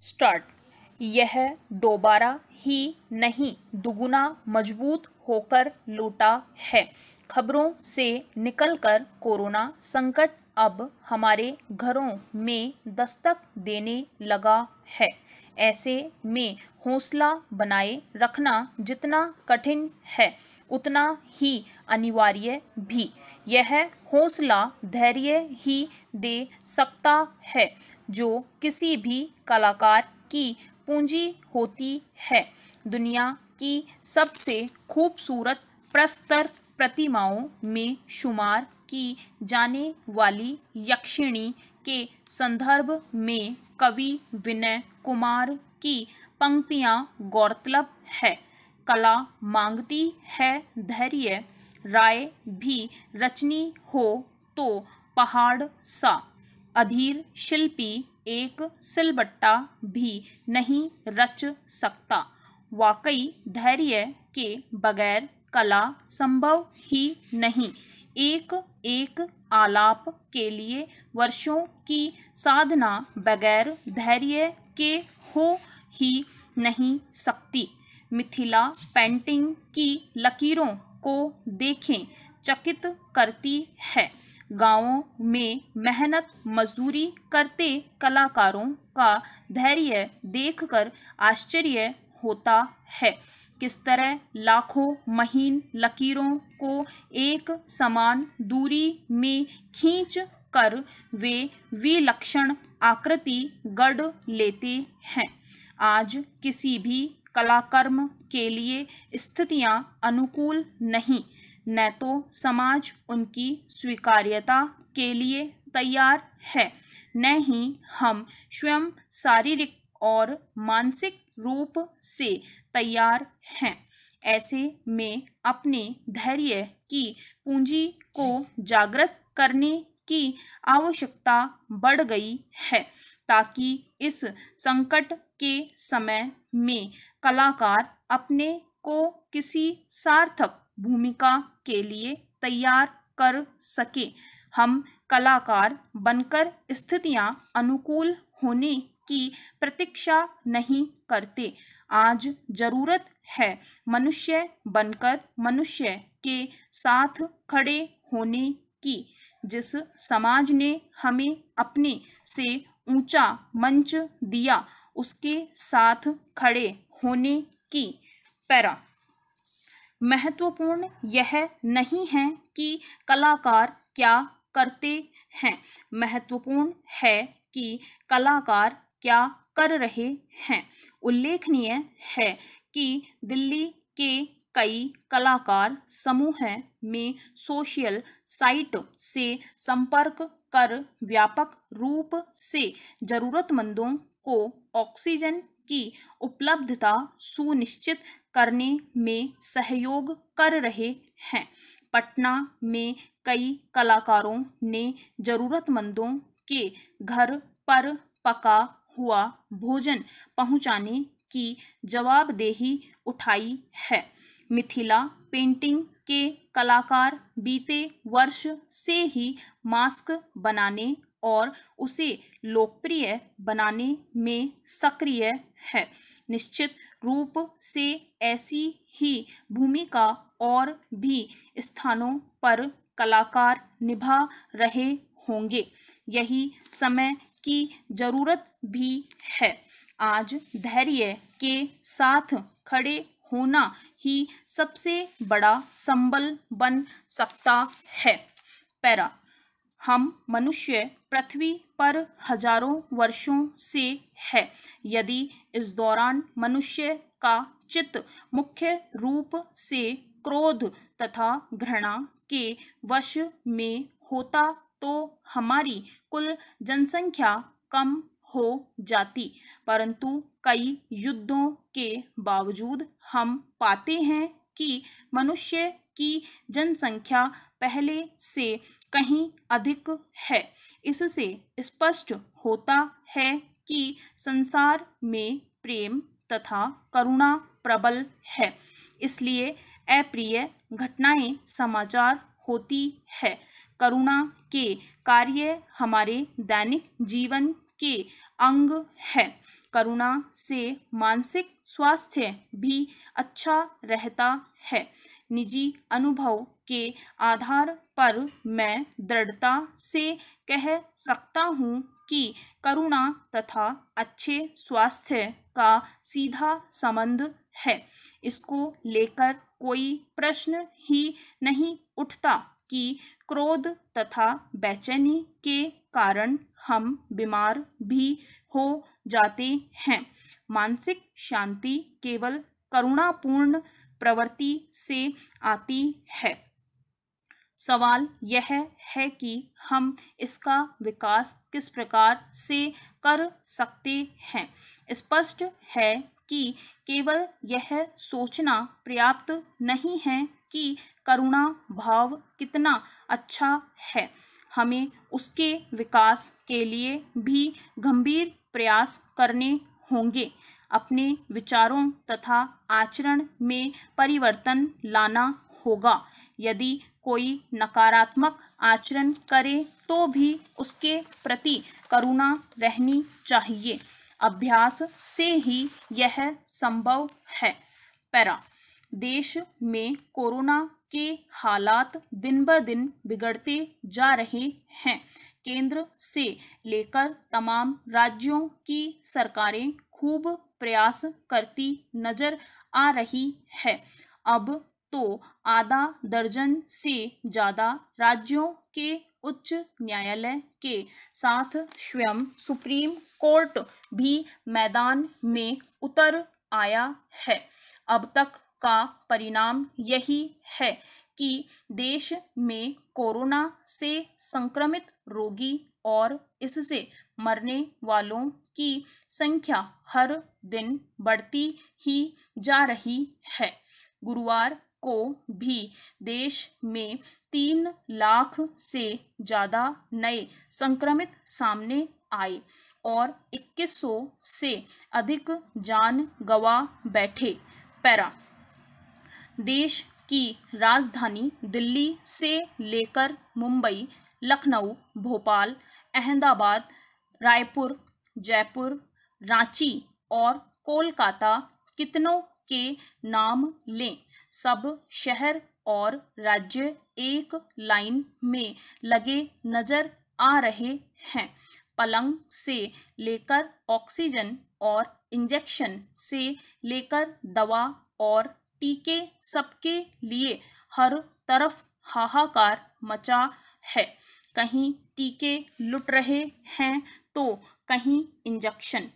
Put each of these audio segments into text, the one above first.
Start. यह दोबारा ही नहीं दुगुना मजबूत होकर लौटा है। खबरों से निकलकर कोरोना संकट अब हमारे घरों में दस्तक देने लगा है। ऐसे में हौसला बनाए रखना जितना कठिन है उतना ही अनिवार्य भी। यह हौसला धैर्य ही दे सकता है जो किसी भी कलाकार की पूंजी होती है। दुनिया की सबसे खूबसूरत प्रस्तर प्रतिमाओं में शुमार की जाने वाली यक्षिणी के संदर्भ में कवि विनय कुमार की पंक्तियां गौरतलब है। कला मांगती है धैर्य, राय भी रचनी हो तो पहाड़ सा। अधीर शिल्पी एक सिलबट्टा भी नहीं रच सकता। वाकई धैर्य के बगैर कला संभव ही नहीं। एक एक आलाप के लिए वर्षों की साधना बगैर धैर्य के हो ही नहीं सकती। मिथिला पेंटिंग की लकीरों को देखें, चकित करती है। गांवों में मेहनत मजदूरी करते कलाकारों का धैर्य देखकर आश्चर्य होता है। किस तरह लाखों महीन लकीरों को एक समान दूरी में खींच कर वे विलक्षण आकृति गढ़ लेते हैं। आज किसी भी कलाकर्म के लिए स्थितियां अनुकूल नहीं, न तो समाज उनकी स्वीकार्यता के लिए तैयार है, न ही हम स्वयं शारीरिक और मानसिक रूप से तैयार हैं। ऐसे में अपने धैर्य की पूंजी को जागृत करने की आवश्यकता बढ़ गई है ताकि इस संकट के समय में कलाकार अपने को किसी सार्थक भूमिका के लिए तैयार कर सके। हम कलाकार बनकर स्थितियां अनुकूल होने की प्रतीक्षा नहीं करते। आज जरूरत है मनुष्य बनकर मनुष्य के साथ खड़े होने की। जिस समाज ने हमें अपने से ऊंचा मंच दिया उसके साथ खड़े होने की। पैरा। महत्वपूर्ण यह नहीं है कि कलाकार क्या करते हैं, महत्वपूर्ण है कि कलाकार क्या कर रहे हैं। उल्लेखनीय है कि दिल्ली के कई कलाकार समूह में सोशल साइट से संपर्क कर व्यापक रूप से जरूरतमंदों को ऑक्सीजन की उपलब्धता सुनिश्चित करने में सहयोग कर रहे हैं। पटना में कई कलाकारों ने जरूरतमंदों के घर पर पका हुआ भोजन पहुंचाने की जवाबदेही उठाई है। मिथिला पेंटिंग के कलाकार बीते वर्ष से ही मास्क बनाने और उसे लोकप्रिय बनाने में सक्रिय है। निश्चित रूप से ऐसी ही भूमिका और भी स्थानों पर कलाकार निभा रहे होंगे। यही समय की जरूरत भी है। आज धैर्य के साथ खड़े होना ही सबसे बड़ा संबल बन सकता है। पैरा। हम मनुष्य पृथ्वी पर हजारों वर्षों से है। यदि इस दौरान मनुष्य का चित्त मुख्य रूप से क्रोध तथा घृणा के वश में होता तो हमारी कुल जनसंख्या कम हो जाती, परंतु कई युद्धों के बावजूद हम पाते हैं कि मनुष्य की जनसंख्या पहले से कहीं अधिक है। इससे स्पष्ट होता है कि संसार में प्रेम तथा करुणा प्रबल है। इसलिए अप्रिय घटनाएं समाचार होती है। करुणा के कार्य हमारे दैनिक जीवन के अंग है। करुणा से मानसिक स्वास्थ्य भी अच्छा रहता है। निजी अनुभव के आधार पर मैं दृढ़ता से कह सकता हूँ कि करुणा तथा अच्छे स्वास्थ्य का सीधा संबंध है। इसको लेकर कोई प्रश्न ही नहीं उठता कि क्रोध तथा बेचैनी के कारण हम बीमार भी हो जाते हैं। मानसिक शांति केवल करुणापूर्ण प्रवृत्ति से आती है। सवाल यह है कि हम इसका विकास किस प्रकार से कर सकते हैं। स्पष्ट है कि केवल यह सोचना पर्याप्त नहीं है कि करुणा भाव कितना अच्छा है, हमें उसके विकास के लिए भी गंभीर प्रयास करने होंगे। अपने विचारों तथा आचरण में परिवर्तन लाना होगा। यदि कोई नकारात्मक आचरण करे तो भी उसके प्रति करुणा रहनी चाहिए। अभ्यास से ही यह संभव है। पैरा। देश में कोरोना के हालात दिन ब दिन बिगड़ते जा रहे हैं। केंद्र से लेकर तमाम राज्यों की सरकारें खूब प्रयास करती नजर आ रही है। अब तो आधा दर्जन से ज़्यादा राज्यों के उच्च न्यायालय के साथ स्वयं सुप्रीम कोर्ट भी मैदान में उतर आया है। अब तक का परिणाम यही है कि देश में कोरोना से संक्रमित रोगी और इससे मरने वालों की संख्या हर दिन बढ़ती ही जा रही है। गुरुवार को भी देश में 3 लाख से ज़्यादा नए संक्रमित सामने आए और 2100 से अधिक जान गंवा बैठे। पैरा। देश की राजधानी दिल्ली से लेकर मुंबई, लखनऊ, भोपाल, अहमदाबाद, रायपुर, जयपुर, रांची और कोलकाता कितनों के नाम लें, सब शहर और राज्य एक लाइन में लगे नजर आ रहे हैं। पलंग से लेकर ऑक्सीजन और इंजेक्शन से लेकर दवा और टीके सबके लिए हर तरफ हाहाकार मचा है। कहीं टीके लुट रहे हैं तो कहीं इंजेक्शन।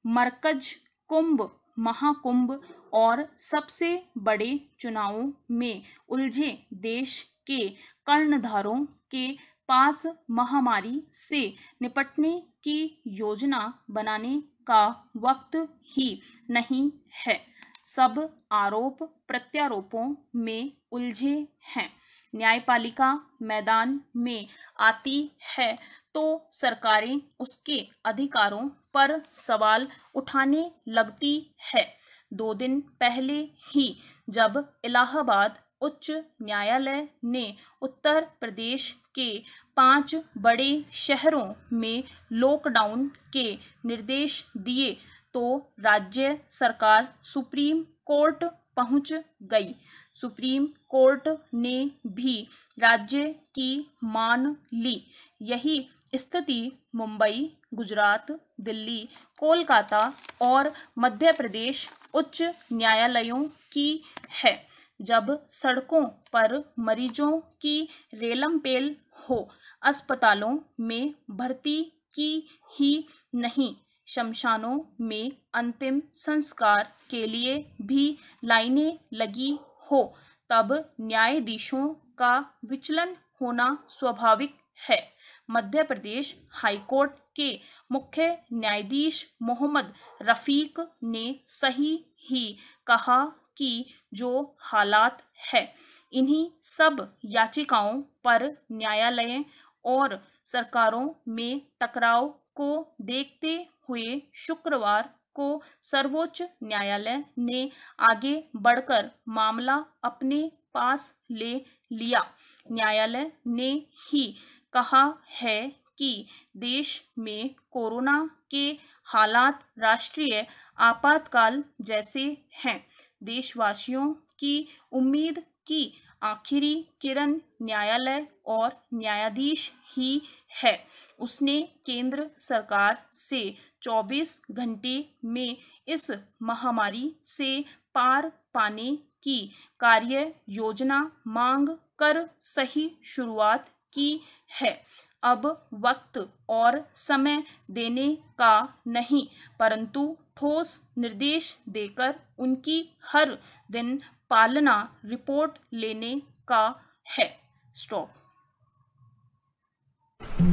मरकज, कुंभ, महाकुंभ और सबसे बड़े चुनावों में उलझे देश के कर्णधारों के पास महामारी से निपटने की योजना बनाने का वक्त ही नहीं है। सब आरोप प्रत्यारोपों में उलझे हैं। न्यायपालिका मैदान में आती है तो सरकारें उसके अधिकारों पर सवाल उठाने लगती है। 2 दिन पहले ही जब इलाहाबाद उच्च न्यायालय ने उत्तर प्रदेश के 5 बड़े शहरों में लॉकडाउन के निर्देश दिए तो राज्य सरकार सुप्रीम कोर्ट पहुंच गई। सुप्रीम कोर्ट ने भी राज्य की मान ली। यही स्थिति मुंबई, गुजरात, दिल्ली, कोलकाता और मध्य प्रदेश उच्च न्यायालयों की है। जब सड़कों पर मरीजों की रेलमपेल हो, अस्पतालों में भर्ती की ही नहीं, शमशानों में अंतिम संस्कार के लिए भी लाइनें लगी हो, तब न्यायाधीशों का विचलन होना स्वाभाविक है। मध्य प्रदेश हाईकोर्ट के मुख्य न्यायाधीश मोहम्मद रफीक ने सही ही कहा कि जो हालात है, इन्हीं सब याचिकाओं पर न्यायालय और सरकारों में टकराव को देखते हुए शुक्रवार को सर्वोच्च न्यायालय ने आगे बढ़कर मामला अपने पास ले लिया। न्यायालय ने ही कहा है कि देश में कोरोना के हालात राष्ट्रीय आपातकाल जैसे हैं। देशवासियों की उम्मीद की आखिरी किरण न्यायालय और न्यायाधीश ही है। उसने केंद्र सरकार से 24 घंटे में इस महामारी से पार पाने की कार्य योजना मांग कर सही शुरुआत की है। अब वक्त और समय देने का नहीं, परंतु ठोस निर्देश देकर उनकी हर दिन पालना रिपोर्ट लेने का है। स्टॉप।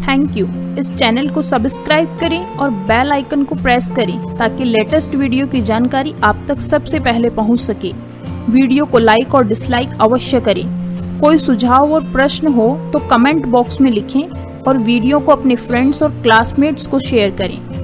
Thank you. इस चैनल को सब्सक्राइब करें और बेल आइकन को प्रेस करें ताकि लेटेस्ट वीडियो की जानकारी आप तक सबसे पहले पहुंच सके। वीडियो को लाइक और डिसलाइक अवश्य करें। कोई सुझाव और प्रश्न हो तो कमेंट बॉक्स में लिखें और वीडियो को अपने फ्रेंड्स और क्लासमेट्स को शेयर करें।